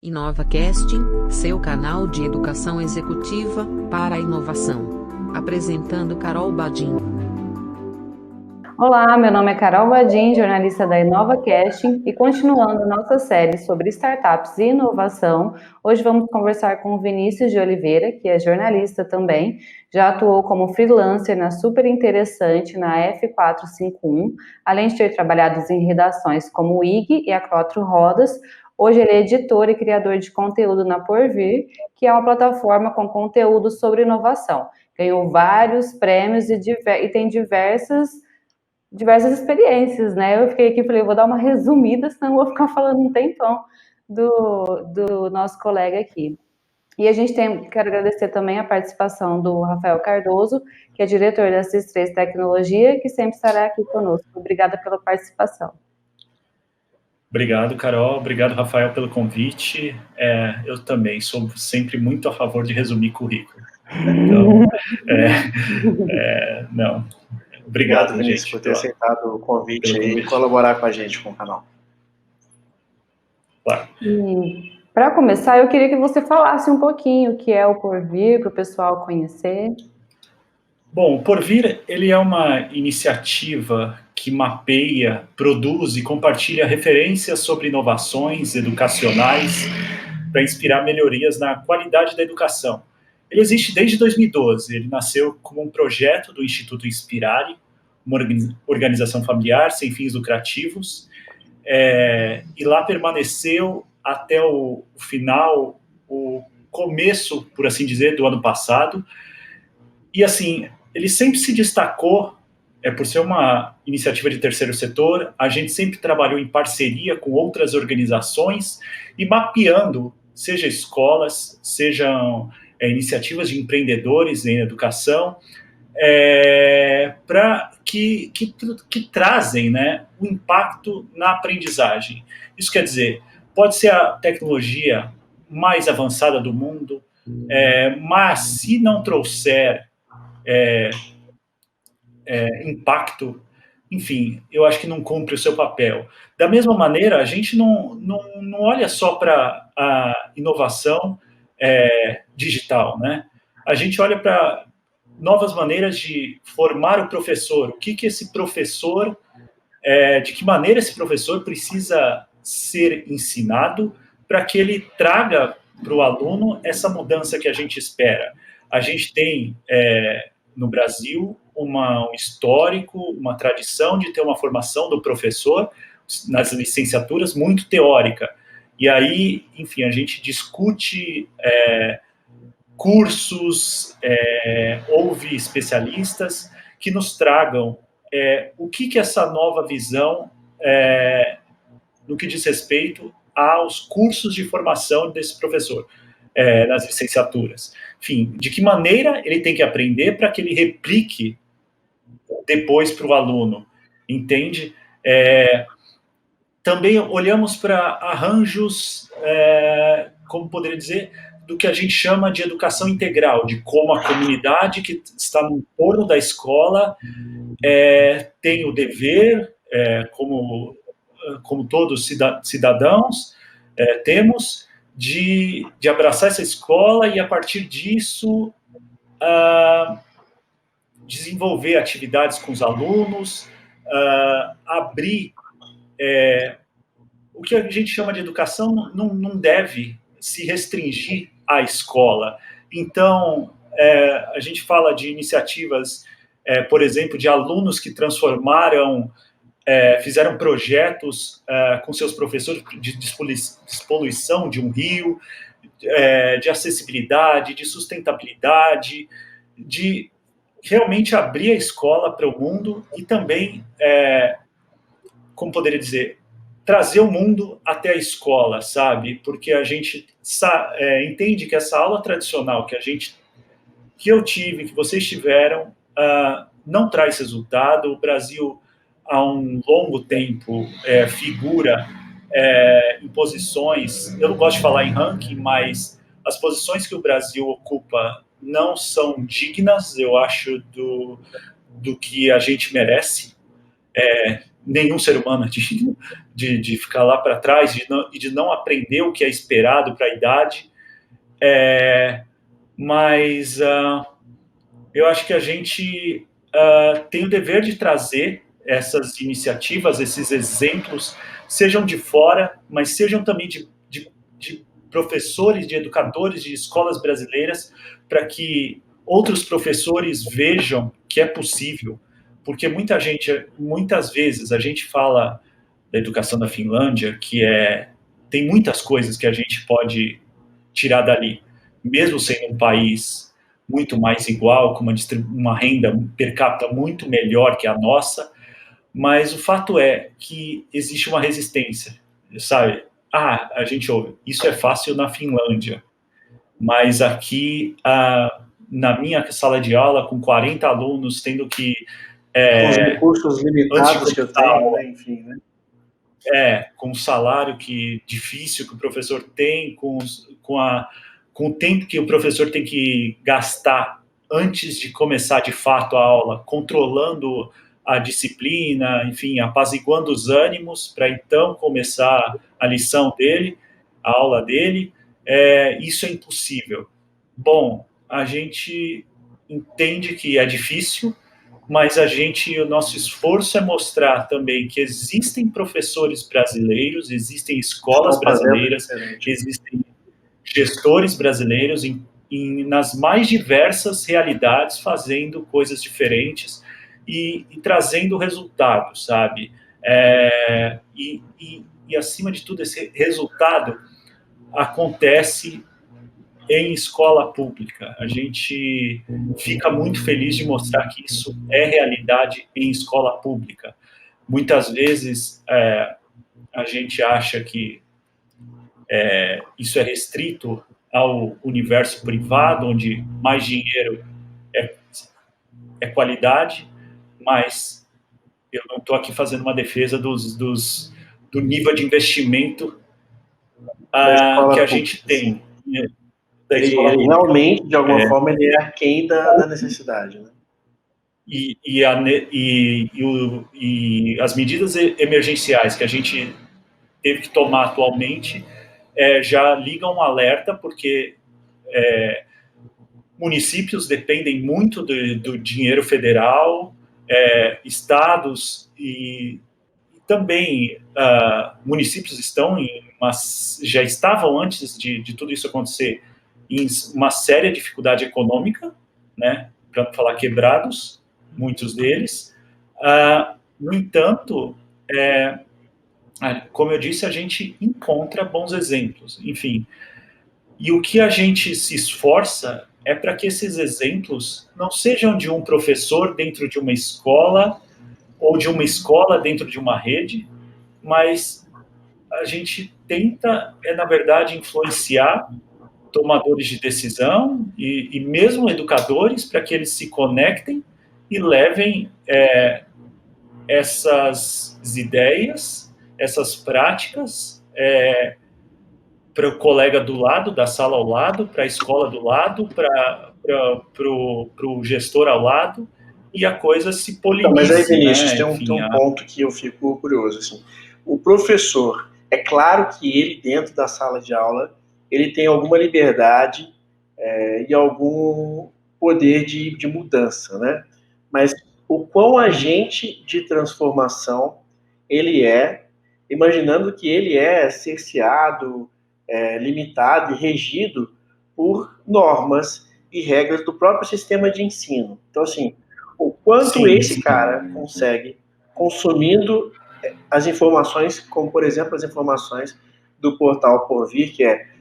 Inova Casting, seu canal de educação executiva para a inovação. Apresentando Carol Badin. Olá, meu nome é Carol Badin, jornalista da Inova Casting, e continuando nossa série sobre startups e inovação, hoje vamos conversar com o Vinícius de Oliveira, que é jornalista também, já atuou como freelancer na Super Interessante, na F451, além de ter trabalhado em redações como o IG e a Quatro Rodas. Hoje ele é editor e criador de conteúdo na Porvir, que é uma plataforma com conteúdo sobre inovação. Ganhou vários prêmios e tem diversas experiências, né? Eu fiquei aqui e falei, eu vou dar uma resumida, senão eu vou ficar falando um tempão do nosso colega aqui. E quero agradecer também a participação do Rafael Cardoso, que é diretor da CIS3 Tecnologia, que sempre estará aqui conosco. Obrigada pela participação. Obrigado, Carol. Obrigado, Rafael, pelo convite. Eu também sou sempre muito a favor de resumir currículo. Então, não. Obrigado, Vinícius, gente, por ter aceitado o convite aí e colaborar com a gente com o canal. Claro. Para começar, eu queria que você falasse um pouquinho o que é o Porvir, para o pessoal conhecer. Bom, o Porvir, ele é uma iniciativa que mapeia, produz e compartilha referências sobre inovações educacionais para inspirar melhorias na qualidade da educação. Ele existe desde 2012, ele nasceu como um projeto do Instituto Inspirare, uma organização familiar sem fins lucrativos, e lá permaneceu até o final, o começo, por assim dizer, do ano passado. E assim, ele sempre se destacou, por ser uma iniciativa de terceiro setor, a gente sempre trabalhou em parceria com outras organizações e mapeando, seja escolas, sejam iniciativas de empreendedores em educação, que trazem, né, um impacto na aprendizagem. Isso quer dizer, pode ser a tecnologia mais avançada do mundo, mas se não trouxer impacto, enfim, eu acho que não cumpre o seu papel. Da mesma maneira, a gente não olha só para a inovação digital, né? A gente olha para novas maneiras de formar o professor. O que esse professor, de que maneira esse professor precisa ser ensinado para que ele traga para o aluno essa mudança que a gente espera. A gente tem, no Brasil, um histórico, uma tradição de ter uma formação do professor nas licenciaturas muito teórica. E aí, enfim, a gente discute cursos, ouve especialistas que nos tragam o que essa nova visão, no que diz respeito aos cursos de formação desse professor, nas licenciaturas. Enfim, de que maneira ele tem que aprender para que ele replique depois para o aluno, entende? Também olhamos para arranjos, como poderia dizer, do que a gente chama de educação integral, de como a comunidade que está no entorno da escola tem o dever, como todos cidadãos, temos, de abraçar essa escola e, a partir disso, desenvolver atividades com os alunos, abrir. O que a gente chama de educação não deve se restringir à escola. Então, a gente fala de iniciativas, por exemplo, de alunos que fizeram projetos com seus professores de despoluição de um rio, de acessibilidade, de sustentabilidade, de realmente abrir a escola para o mundo e também, como poderia dizer, trazer o mundo até a escola, sabe? Porque a gente entende que essa aula tradicional que eu tive, que vocês tiveram, não traz resultado. O Brasil, há um longo tempo, figura em posições, eu não gosto de falar em ranking, mas as posições que o Brasil ocupa não são dignas, eu acho, do que a gente merece. nenhum ser humano de ficar lá para trás e de não aprender o que é esperado para a idade. Mas eu acho que a gente tem o dever de trazer essas iniciativas, esses exemplos, sejam de fora, mas sejam também de professores, de educadores de escolas brasileiras, para que outros professores vejam que é possível. Porque muitas vezes a gente fala da educação da Finlândia, que tem muitas coisas que a gente pode tirar dali, mesmo sendo um país muito mais igual, com uma renda per capita muito melhor que a nossa, mas o fato é que existe uma resistência, sabe? A gente ouve, isso é fácil na Finlândia, mas aqui, na minha sala de aula, com 40 alunos, tendo que... com os recursos limitados que eu tenho, né? Enfim, né? Com o salário difícil que o professor tem, com o tempo que o professor tem que gastar antes de começar de fato a aula, controlando a disciplina, enfim, apaziguando os ânimos para então começar a lição dele, a aula dele, isso é impossível. Bom, a gente entende que é difícil, mas o nosso esforço é mostrar também que existem professores brasileiros, existem escolas brasileiras, existem gestores brasileiros nas mais diversas realidades, fazendo coisas diferentes e trazendo resultados, sabe? E, acima de tudo, esse resultado acontece em escola pública. A gente fica muito feliz de mostrar que isso é realidade em escola pública. Muitas vezes a gente acha que isso é restrito ao universo privado, onde mais dinheiro é qualidade, mas eu não estou aqui fazendo uma defesa do nível de investimento que a gente tem. Ele realmente, de alguma forma, ele é aquém da necessidade, né? E as medidas emergenciais que a gente teve que tomar atualmente já ligam um alerta, porque municípios dependem muito do dinheiro federal, estados e também municípios já estavam, antes de tudo isso acontecer, em uma séria dificuldade econômica, né, para não falar quebrados, muitos deles. No entanto, como eu disse, a gente encontra bons exemplos, enfim. E o que a gente se esforça é para que esses exemplos não sejam de um professor dentro de uma escola ou de uma escola dentro de uma rede, mas a gente tenta, na verdade, influenciar tomadores de decisão e mesmo educadores para que eles se conectem e levem essas ideias, essas práticas para o colega do lado, da sala ao lado, para a escola do lado, para o gestor ao lado, e a coisa se poliniza. Mas aí, Vinícius, tem um ponto que eu fico curioso. Assim. O professor, é claro que ele, dentro da sala de aula, ele tem alguma liberdade e algum poder de mudança, né? Mas o quão agente de transformação ele imaginando que ele é cerceado, limitado e regido por normas e regras do próprio sistema de ensino. Então, assim, o quanto esse cara consegue, consumindo as informações, como, por exemplo, as informações do portal Porvir,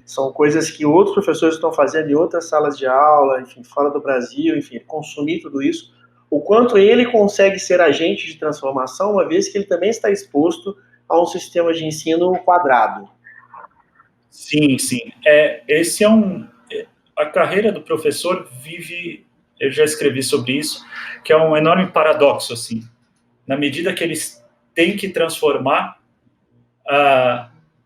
são coisas que outros professores estão fazendo em outras salas de aula, enfim, fora do Brasil, enfim, consumir tudo isso, o quanto ele consegue ser agente de transformação, uma vez que ele também está exposto a um sistema de ensino quadrado. Sim. A carreira do professor vive, eu já escrevi sobre isso, que é um enorme paradoxo, assim. Na medida que eles têm que transformar,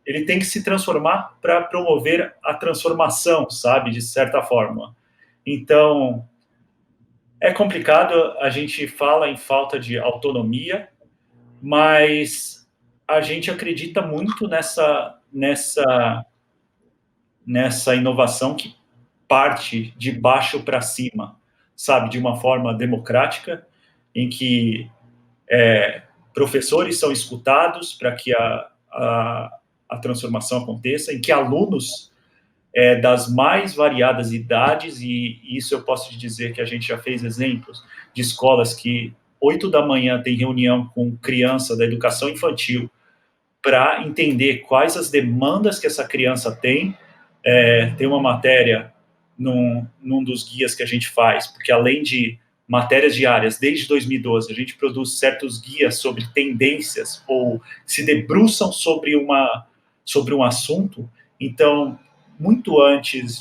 ele tem que se transformar para promover a transformação, sabe, de certa forma. Então, é complicado, a gente fala em falta de autonomia, mas a gente acredita muito nessa inovação que parte de baixo para cima, sabe, de uma forma democrática, em que professores são escutados para que a transformação aconteça, em que alunos das mais variadas idades, e isso eu posso te dizer que a gente já fez exemplos de escolas que 8 da manhã tem reunião com criança da educação infantil para entender quais as demandas que essa criança tem. Tem uma matéria num dos guias que a gente faz, porque além de matérias diárias, desde 2012, a gente produz certos guias sobre tendências ou se debruçam sobre um assunto. Então, muito antes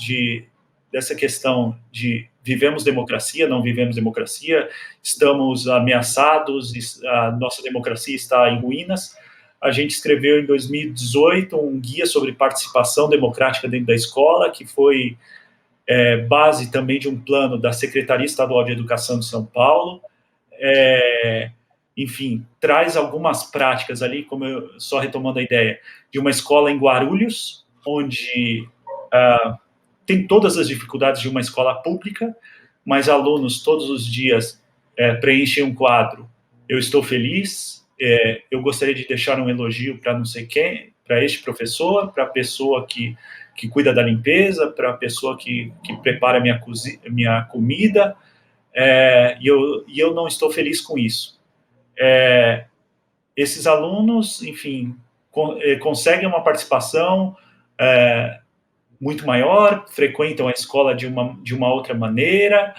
dessa questão de vivemos democracia, não vivemos democracia, estamos ameaçados, a nossa democracia está em ruínas, a gente escreveu em 2018 um guia sobre participação democrática dentro da escola, que foi base também de um plano da Secretaria Estadual de Educação de São Paulo. Enfim, traz algumas práticas ali, só retomando a ideia, de uma escola em Guarulhos, onde tem todas as dificuldades de uma escola pública, mas alunos todos os dias preenchem um quadro. Eu estou feliz, eu gostaria de deixar um elogio para não sei quem, para este professor, para a pessoa que cuida da limpeza, para a pessoa que prepara minha comida, e eu não estou feliz com isso. Esses alunos, enfim, conseguem uma participação muito maior, frequentam a escola de uma outra maneira,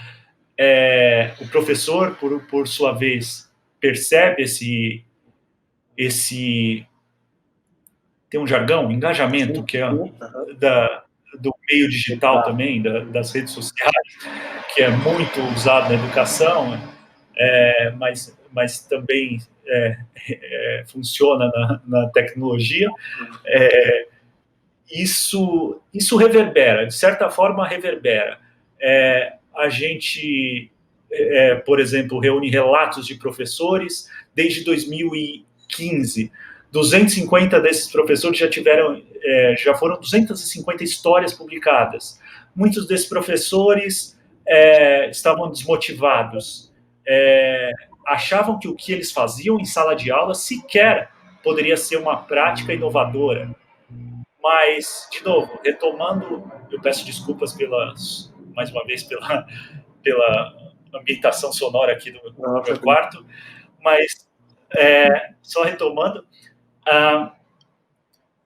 o professor, por sua vez, percebe esse tem um jargão, engajamento, que é do meio digital também, das redes sociais, que é muito usado na educação, mas também funciona na tecnologia. Isso reverbera, de certa forma reverbera. A gente, por exemplo, reúne relatos de professores desde 2015. 250 desses professores já foram 250 histórias publicadas. Muitos desses professores estavam desmotivados, achavam que o que eles faziam em sala de aula sequer poderia ser uma prática inovadora. Mas, de novo, retomando, eu peço desculpas mais uma vez pela ambientação sonora aqui do meu quarto, mas só retomando,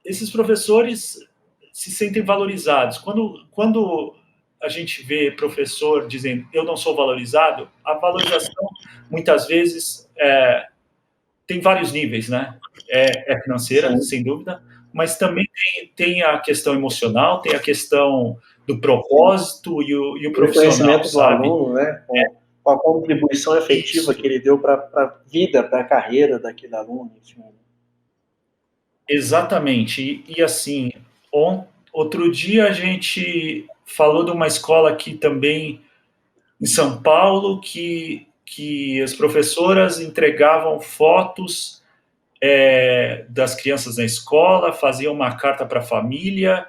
esses professores se sentem valorizados. Quando a gente vê professor dizendo eu não sou valorizado, a valorização muitas vezes tem vários níveis, né? É financeira, sim, sem dúvida, mas também tem a questão emocional, tem a questão do propósito e o profissional, conhecimento do sabe? aluno, né? Com a contribuição efetiva que ele deu para a vida, para a carreira daquele aluno, enfim. Exatamente. E assim, outro dia a gente falou de uma escola aqui também em São Paulo que as professoras entregavam fotos das crianças na escola, faziam uma carta para a família,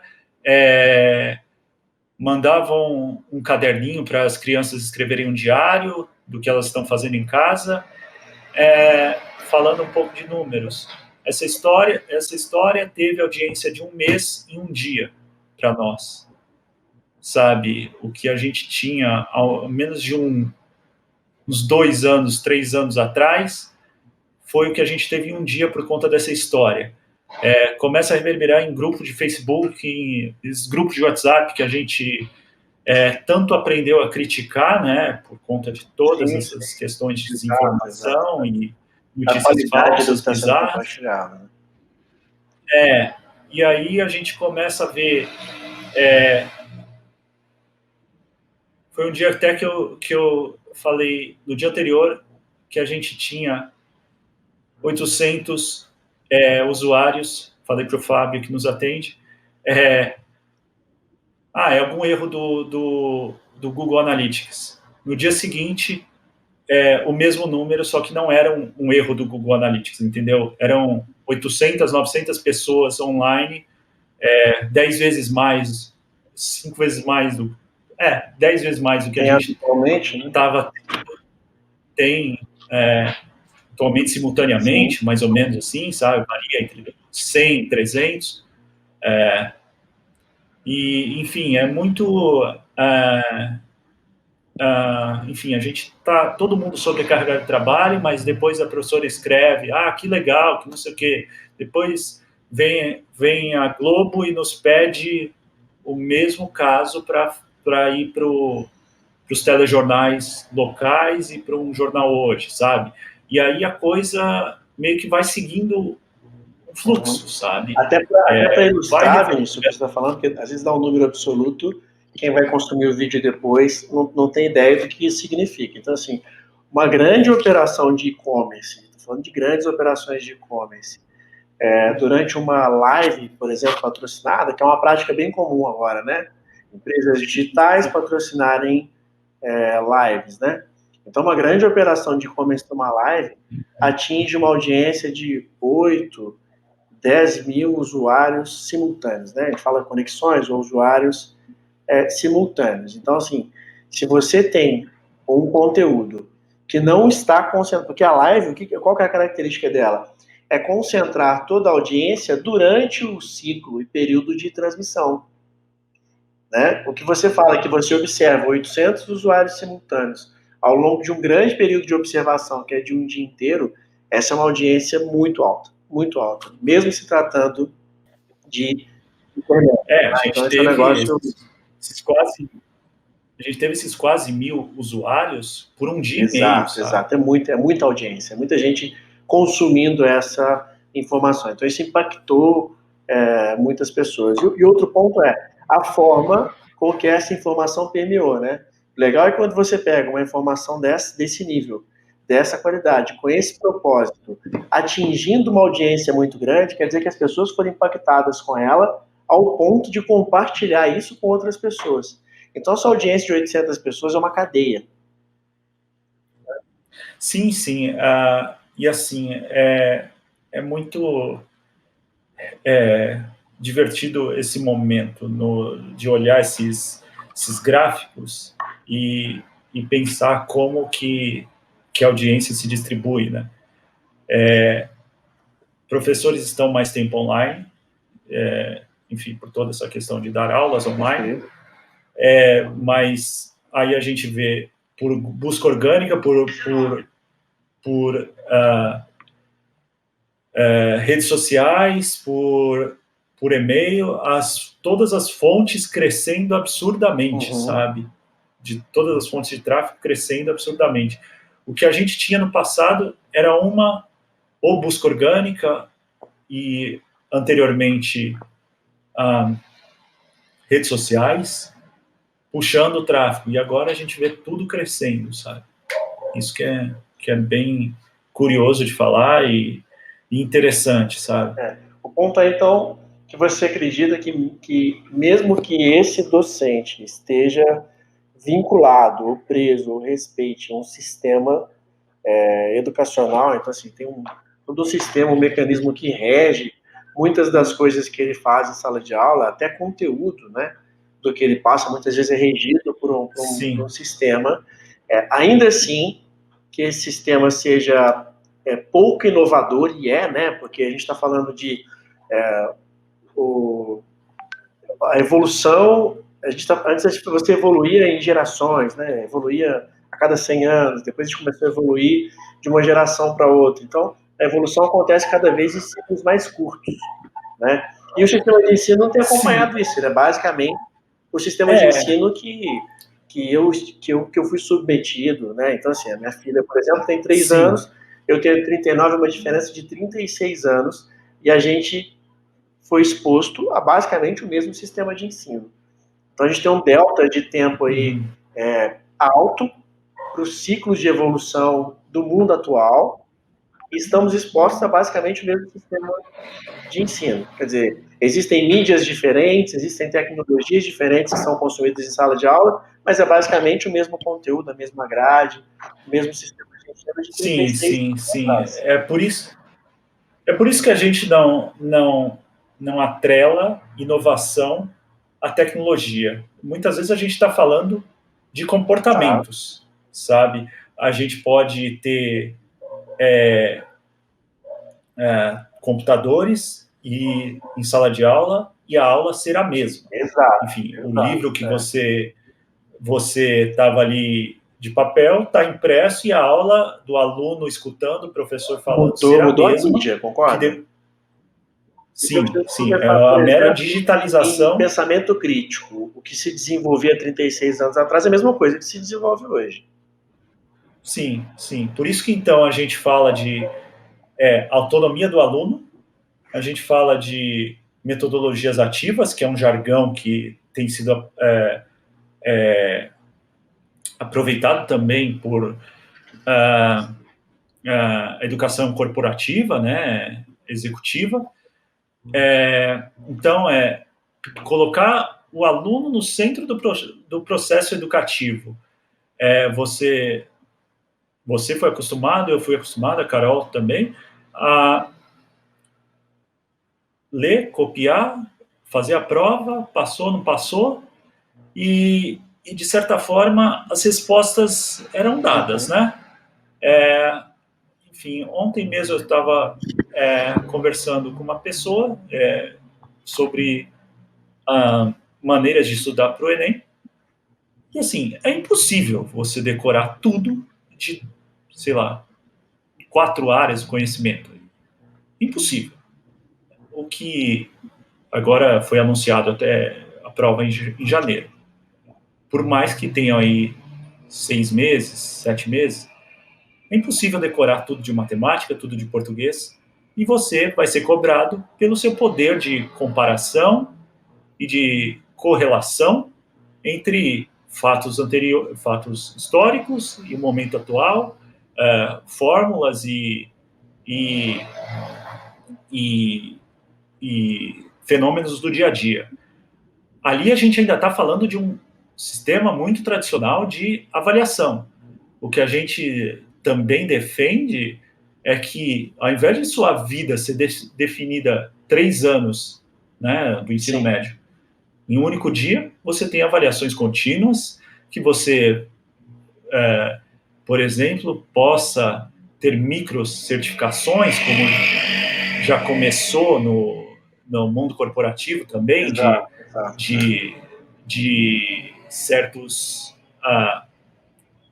mandavam um caderninho para as crianças escreverem um diário do que elas estão fazendo em casa, falando um pouco de números. Essa história teve audiência de 1 mês em 1 dia para nós, sabe? O que a gente tinha ao menos de uns 2 anos, 3 anos atrás, foi o que a gente teve em 1 dia por conta dessa história. Começa a reverberar em grupo de Facebook, em grupos de WhatsApp que a gente tanto aprendeu a criticar, né, por conta de todas essas questões de desinformação e notícias falsas, bizarras. E aí a gente começa a ver... foi um dia até que eu falei, no dia anterior, que a gente tinha 800 usuários, falei para o Fábio que nos atende, é algum erro do Google Analytics. No dia seguinte, o mesmo número, só que não era um erro do Google Analytics, entendeu? Eram 800, 900 pessoas online, 10 vezes mais, 5 vezes mais 10 vezes mais do que a gente estava atualmente simultaneamente, sim, mais ou menos assim, sabe? Varia entre 100 e 300. E, enfim, é muito... enfim, a gente tá todo mundo sobrecarregado de trabalho, mas depois a professora escreve, que legal, que não sei o quê. Depois vem a Globo e nos pede o mesmo caso para ir para os telejornais locais e para um jornal hoje, sabe? E aí a coisa meio que vai seguindo um fluxo, sabe? Até para ilustrar, Vinícius, o que você está falando, porque às vezes dá um número absoluto, quem vai consumir o vídeo depois não tem ideia do que isso significa. Então, assim, uma grande operação de e-commerce, estou falando de grandes operações de e-commerce, durante uma live, por exemplo, patrocinada, que é uma prática bem comum agora, né? Empresas digitais patrocinarem lives, né? Então, uma grande operação de e-commerce numa live atinge uma audiência de 8, 10 mil usuários simultâneos, né? A gente fala conexões ou usuários simultâneos. Então, assim, se você tem um conteúdo que não está concentrado, porque a live, qual que é a característica dela? É concentrar toda a audiência durante o ciclo e período de transmissão. Né? O que você fala é que você observa 800 usuários simultâneos ao longo de um grande período de observação, que é de um dia inteiro, essa é uma audiência muito alta, mesmo se tratando de internet. Então, esse negócio... A gente teve esses quase 1.000 usuários por um dia e meio. Exato, é muita audiência, muita gente consumindo essa informação. Então, isso impactou muitas pessoas. E outro ponto é a forma com que essa informação permeou, né? Legal é quando você pega uma informação desse nível, dessa qualidade, com esse propósito, atingindo uma audiência muito grande, quer dizer que as pessoas foram impactadas com ela ao ponto de compartilhar isso com outras pessoas. Então, essa audiência de 800 pessoas é uma cadeia. Sim. E assim, é muito divertido esse momento de olhar esses gráficos e pensar como que a audiência se distribui, né? Professores estão mais tempo online, enfim, por toda essa questão de dar aulas online, mas aí a gente vê por busca orgânica, por redes sociais, por e-mail, todas as fontes crescendo absurdamente, sabe? De todas as fontes de tráfego crescendo absurdamente. O que a gente tinha no passado era ou busca orgânica e, anteriormente, redes sociais puxando o tráfego. E agora a gente vê tudo crescendo, sabe? Isso que é bem curioso de falar e interessante, sabe? O ponto é, então, que você acredita que mesmo que esse docente esteja vinculado ou preso ou respeite um sistema educacional, então, assim, tem todo um sistema, um mecanismo que rege muitas das coisas que ele faz em sala de aula, até conteúdo, né, do que ele passa, muitas vezes é regido por um sistema. Ainda assim, que esse sistema seja pouco inovador, né, porque a gente está falando de a evolução, antes você evoluía em gerações, né, evoluía a cada 100 anos, depois a gente começou a evoluir de uma geração para outra. Então, a evolução acontece cada vez em ciclos mais curtos, né? E o sistema de ensino não tem acompanhado isso, né? Basicamente, o sistema de ensino que eu fui submetido, né? Então, assim, a minha filha, por exemplo, tem 3 anos, eu tenho 39, uma diferença de 36 anos, e a gente foi exposto a basicamente o mesmo sistema de ensino. Então, a gente tem um delta de tempo aí alto para os ciclos de evolução do mundo atual, e estamos expostos a basicamente o mesmo sistema de ensino. Quer dizer, existem mídias diferentes, existem tecnologias diferentes que são consumidas em sala de aula, mas é basicamente o mesmo conteúdo, a mesma grade, o mesmo sistema mexendo de Sim, 36 sim, anos sim. atrás. É por isso que a gente não atrela inovação à tecnologia. Muitas vezes a gente está falando de Tá. comportamentos, sabe? A gente pode ter computadores e em sala de aula e a aula ser a mesma. Exato, Enfim, o exato. livro que você estava ali de papel está impresso e a aula do aluno escutando o professor falando Mudou, será a mudou a mesma. mídia, concorda? Se eu Sim, preciso sim, é conversar, a por mera exemplo, em digitalização. pensamento crítico, o que se desenvolvia 36 anos atrás é a mesma coisa que se desenvolve hoje. Sim, sim. Por isso que então a gente fala de autonomia do aluno, a gente fala de metodologias ativas, que é um jargão que tem sido aproveitado também por a educação corporativa, né, executiva. Então, colocar o aluno no centro do processo educativo. Você foi acostumado, eu fui acostumado, a Carol também, a ler, copiar, fazer a prova, passou, não passou, e de certa forma as respostas eram dadas, né? Enfim, ontem mesmo eu estava conversando com uma pessoa sobre maneiras de estudar para o Enem, e assim, é impossível você decorar tudo de, sei lá, 4 áreas de conhecimento. Impossível. O que agora foi anunciado até a prova em janeiro. Por mais que tenham aí 6 meses, 7 meses, é impossível decorar tudo de matemática, tudo de português, e você vai ser cobrado pelo seu poder de comparação e de correlação entre fatos históricos e o momento atual, fórmulas e, e, e fenômenos do dia a dia. Ali a gente ainda está falando de um sistema muito tradicional de avaliação. O que a gente também defende é que, ao invés de sua vida ser definida 3 anos, né, do ensino Sim. médio, em um único dia, você tem avaliações contínuas, que você, por exemplo, possa ter micro certificações, como já começou no mundo corporativo também, Exato, exato. de certos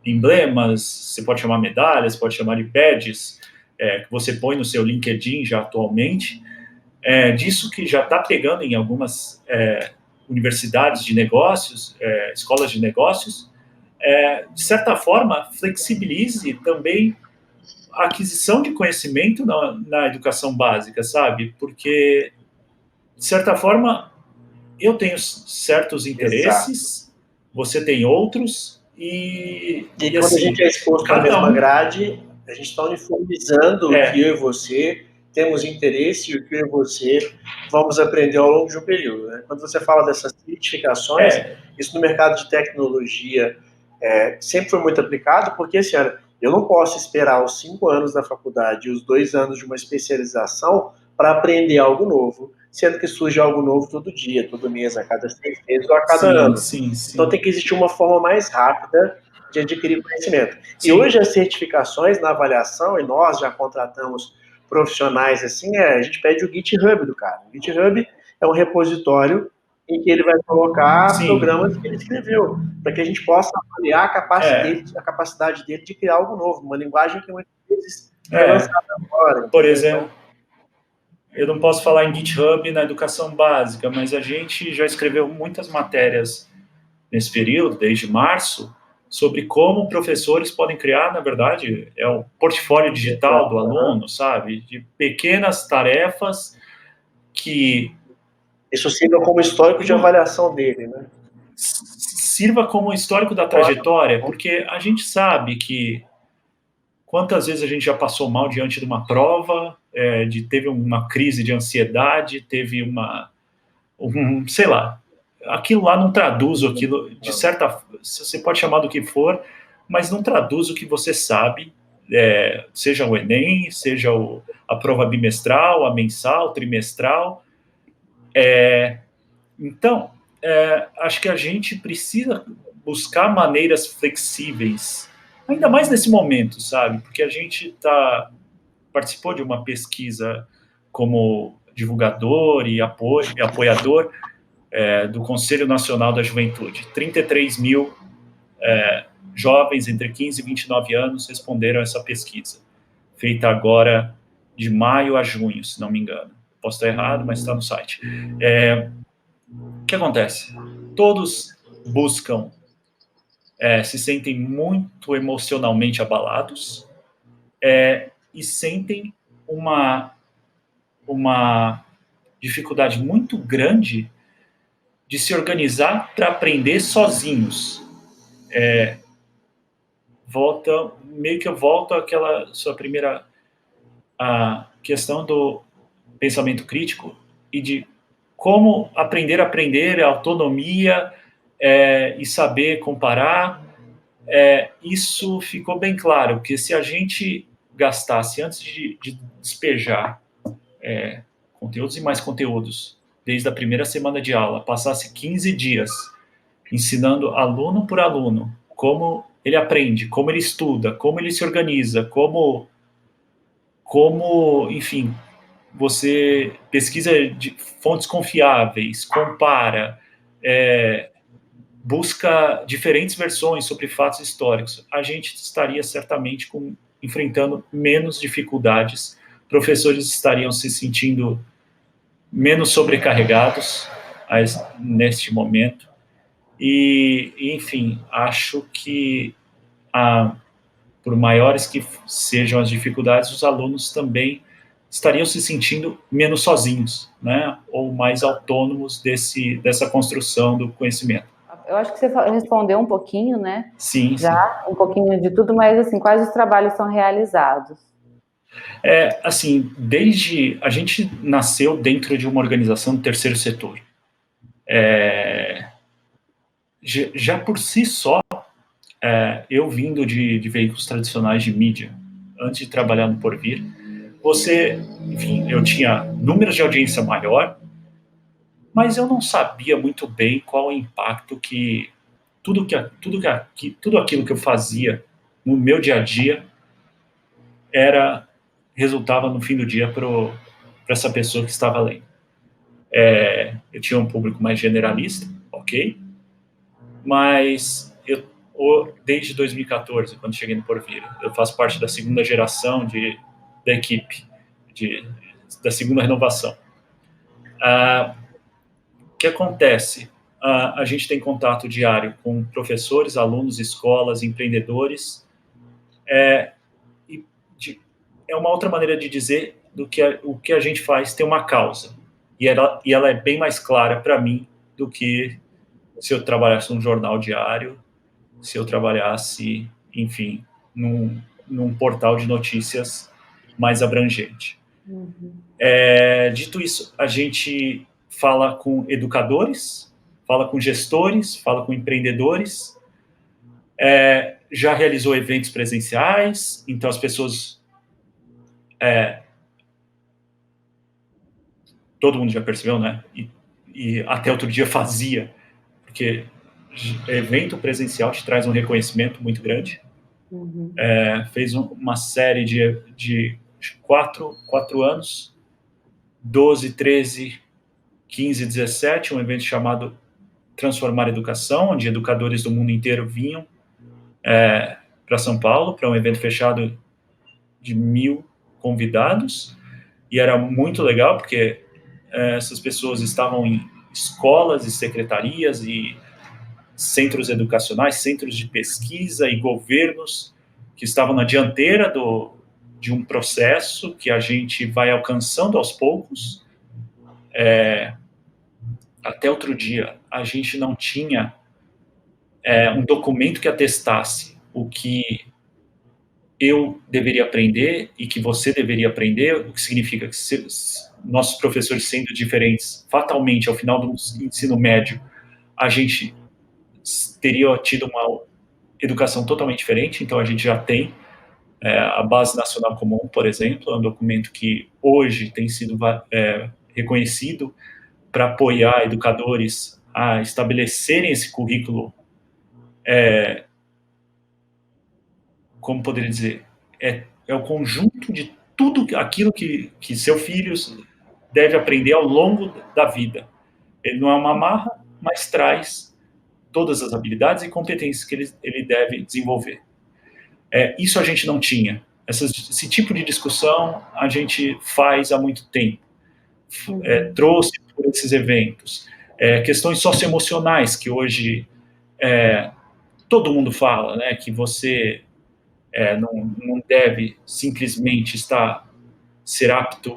emblemas, você pode chamar medalhas, pode chamar de badges, que você põe no seu LinkedIn já atualmente, disso que já está pegando em algumas universidades de negócios, escolas de negócios, de certa forma, flexibilize também a aquisição de conhecimento na educação básica, sabe? Porque, de certa forma, eu tenho certos Exato. interesses, você tem outros, e quando a assim, gente é exposto na cada mesma um grade, a gente está uniformizando o que eu e você temos interesse e o que eu e você vamos aprender ao longo de um período. Né? Quando você fala dessas certificações, isso no mercado de tecnologia sempre foi muito aplicado, porque assim, eu não posso esperar os 5 anos da faculdade e os 2 anos de uma especialização para aprender algo novo, sendo que surge algo novo todo dia, todo mês, a cada 6 meses ou a cada sim, ano. sim, Então sim. tem que existir uma forma mais rápida de adquirir conhecimento. Sim. E hoje as certificações na avaliação, e nós já contratamos profissionais assim, a gente pede o GitHub do cara. O GitHub é um repositório em que ele vai colocar programas que ele escreveu, para que a gente possa avaliar a capacidade dele de criar algo novo, uma linguagem que muitas vezes foi lançada agora. Por exemplo, eu não posso falar em GitHub na educação básica, mas a gente já escreveu muitas matérias nesse período, desde março, sobre como professores podem criar, na verdade, o portfólio digital do aluno, sabe? De pequenas tarefas que... Isso sirva como histórico de avaliação dele, né? Sirva como histórico da trajetória, porque a gente sabe que quantas vezes a gente já passou mal diante de uma prova, teve uma crise de ansiedade, teve sei lá, aquilo lá não traduz aquilo, de certa, você pode chamar do que for, mas não traduz o que você sabe seja o Enem, seja a prova bimestral, a mensal, trimestral. Então, acho que a gente precisa buscar maneiras flexíveis, ainda mais nesse momento, sabe? Porque a gente participou de uma pesquisa como divulgador e apoiador do Conselho Nacional da Juventude. 33 mil jovens entre 15 e 29 anos responderam a essa pesquisa, feita agora de maio a junho, se não me engano. Posso estar errado, mas está no site. O que acontece? Todos buscam, se sentem muito emocionalmente abalados e sentem uma dificuldade muito grande de se organizar para aprender sozinhos. Meio que eu volto àquela sua primeira questão do pensamento crítico e de como aprender a aprender, a autonomia e saber comparar. Isso ficou bem claro, porque se a gente gastasse, antes de despejar conteúdos e mais conteúdos, desde a primeira semana de aula, passasse 15 dias ensinando aluno por aluno como ele aprende, como ele estuda, como ele se organiza, como enfim, você pesquisa de fontes confiáveis, compara, busca diferentes versões sobre fatos históricos, a gente estaria certamente enfrentando menos dificuldades, professores estariam se sentindo menos sobrecarregados neste momento, e enfim, acho que por maiores que sejam as dificuldades, os alunos também estariam se sentindo menos sozinhos, né? Ou mais autônomos dessa construção do conhecimento. Eu acho que você respondeu um pouquinho, né? Sim, já, sim. Um pouquinho de tudo, mas assim, quais os trabalhos são realizados? Assim, a gente nasceu dentro de uma organização do terceiro setor. Já por si só, eu vindo de veículos tradicionais de mídia, antes de trabalhar no Porvir, enfim, eu tinha números de audiência maior, mas eu não sabia muito bem qual o impacto que tudo aquilo que eu fazia no meu dia a dia resultava no fim do dia para essa pessoa que estava lendo. Eu tinha um público mais generalista, ok, mas desde 2014, quando cheguei no Porvir, eu faço parte da segunda geração da equipe, da segunda renovação. O que acontece? A gente tem contato diário com professores, alunos, escolas, empreendedores. É uma outra maneira de dizer o que a gente faz tem uma causa. E ela é bem mais clara para mim do que se eu trabalhasse num jornal diário, se eu trabalhasse, enfim, num portal de notícias mais abrangente. Uhum. Dito isso, a gente fala com educadores, fala com gestores, fala com empreendedores, já realizou eventos presenciais, então as pessoas... todo mundo já percebeu, né? E até outro dia fazia, porque evento presencial te traz um reconhecimento muito grande. Uhum. Fez uma série de 4 anos, 12, 13, 15, 17, um evento chamado Transformar a Educação, onde educadores do mundo inteiro vinham para São Paulo, para um evento fechado de 1.000 convidados, e era muito legal, porque essas pessoas estavam em escolas e secretarias e centros educacionais, centros de pesquisa e governos que estavam na dianteira de um processo que a gente vai alcançando aos poucos. Até outro dia, a gente não tinha um documento que atestasse o que eu deveria aprender e que você deveria aprender, o que significa que nossos professores sendo diferentes, fatalmente, ao final do ensino médio, a gente teria tido uma educação totalmente diferente, então a gente já tem A Base Nacional Comum, por exemplo, é um documento que hoje tem sido reconhecido para apoiar educadores a estabelecerem esse currículo, como poderia dizer, é o conjunto de tudo aquilo que seu filho deve aprender ao longo da vida. Ele não é uma amarra, mas traz todas as habilidades e competências que ele deve desenvolver. Isso a gente não tinha. Esse tipo de discussão a gente faz há muito tempo. Trouxe por esses eventos. Questões socioemocionais que hoje todo mundo fala, né, que você não deve simplesmente ser apto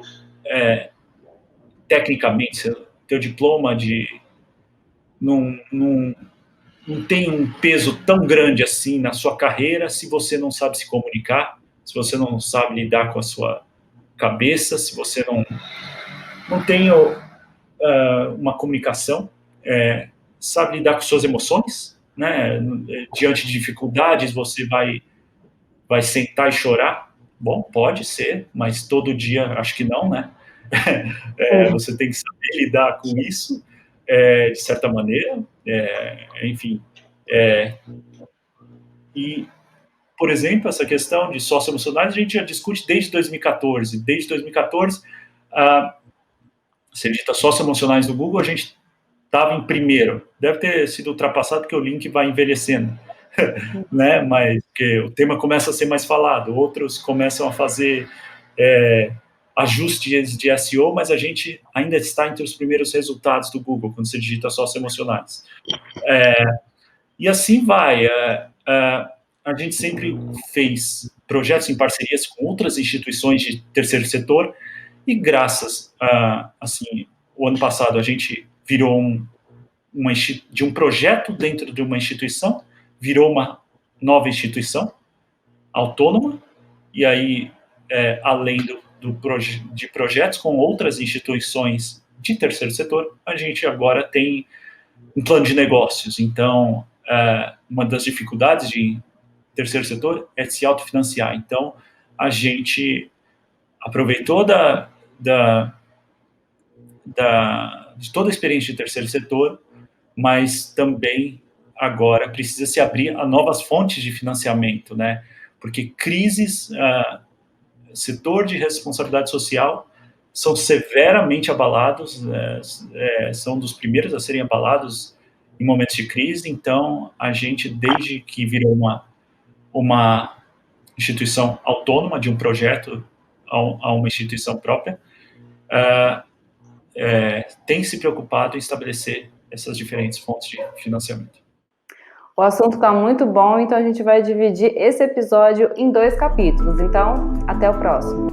tecnicamente, ter o diploma não tem um peso tão grande assim na sua carreira se você não sabe se comunicar, se você não sabe lidar com a sua cabeça, se você não tem uma comunicação, sabe lidar com suas emoções, né? Diante de dificuldades, você vai sentar e chorar. Bom, pode ser, mas todo dia acho que não, né? Você tem que saber lidar com isso, de certa maneira, enfim. E, por exemplo, essa questão de socioemocionais a gente já discute desde 2014. Desde 2014, se digita socioemocionais do Google, a gente estava em primeiro. Deve ter sido ultrapassado porque o link vai envelhecendo, né? Mas que o tema começa a ser mais falado, outros começam a fazer ajustes de SEO, mas a gente ainda está entre os primeiros resultados do Google quando se digita socioemocionais. E assim vai. A gente sempre fez projetos em parcerias com outras instituições de terceiro setor e graças assim, o ano passado a gente virou de um projeto dentro de uma instituição, virou uma nova instituição autônoma, e aí, além de projetos com outras instituições de terceiro setor, a gente agora tem um plano de negócios. Então, uma das dificuldades de terceiro setor é se autofinanciar. Então, a gente aproveitou de toda a experiência de terceiro setor, mas também agora precisa se abrir a novas fontes de financiamento, né? Porque crises, setor de responsabilidade social, são severamente abalados, são dos primeiros a serem abalados em momentos de crise. Então, a gente, desde que virou uma instituição autônoma de um projeto a uma instituição própria, tem se preocupado em estabelecer essas diferentes fontes de financiamento. O assunto está muito bom, então a gente vai dividir esse episódio em 2 capítulos. Então, até o próximo.